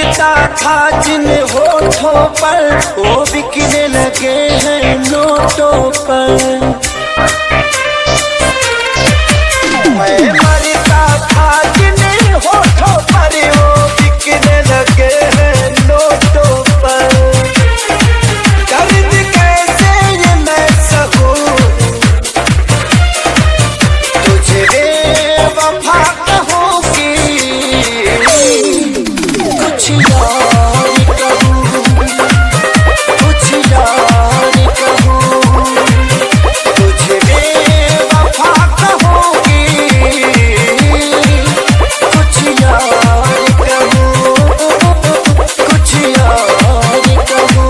मरता था जिन होठों पर वो बिकने लगे हैं नोटों पर। मैं मरता था जिन होठों पर वो बिकने लगे हैं नोटों पर। दर्द कैसे ये मैं सहूं तुझे बेवफा कहूँगी, कुछ यार कहूँ, कुछ यार कहूँ, तुझे बेवफा कहूँगी, कुछ यार कहूँ, कुछ यार कहूँ।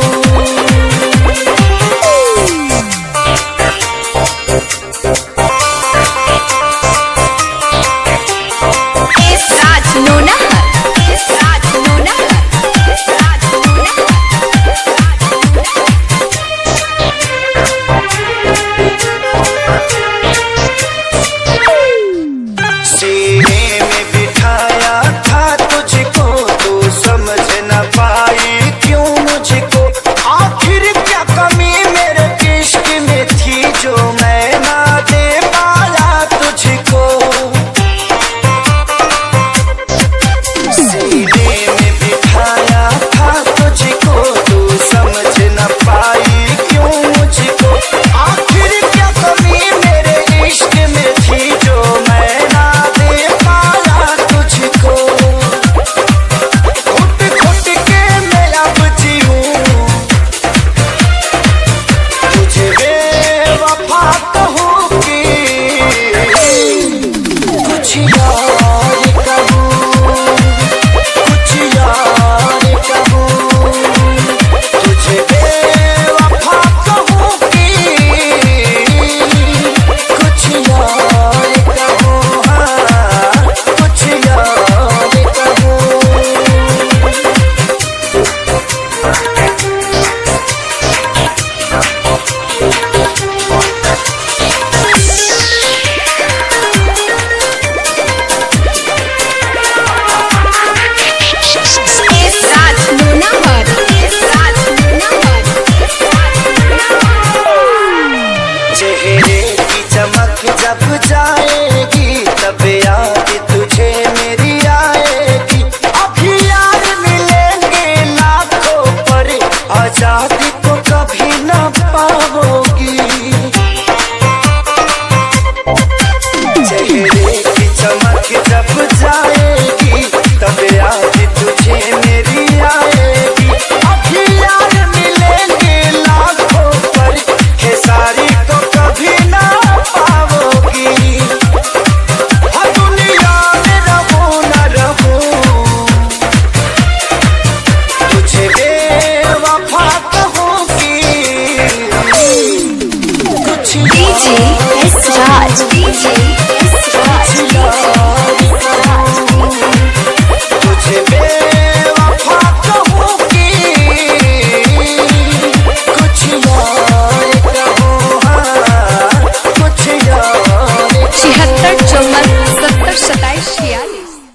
सीने में बिठाया था तुझको, तू समझ न पाई क्यों मुझको। आखिर क्या कमी मेरे इश्क में थी जो मैं ना दे पाया तुझको। सीने में बिठाया था तुझको, तू समझ न पाई क्यों मुझको। आखिर क्या कमी मेरे इश्क में थी जो मैं ना दे पाया तुझको। घुट घुट के मैं अब जीऊं तुझे बेवफा कहूँगी, कुछ यार कहूँ, कुछ यार कहूँ, तुझे बेवफा कहूँगी, कुछ यार कहूँ, हाँ, कुछ यार कहूँ। चेहरे की चमक जब जाएगी तब याद तुझे मेरी आएगी। अभी यार मिलेंगे लाखों पर आजादी को कभी न पाओगी। चेहरे की चमक जब जाएगी तब याद तुझे मेरी आएगी। अभी यार मिलेंगे लाखों पर खेसारी को कभी ना पाओगी। हाँ दुनिया में रहूं न रहूं तुझे बेवफा कहूँगी, कुछ DJ S Raj, DJ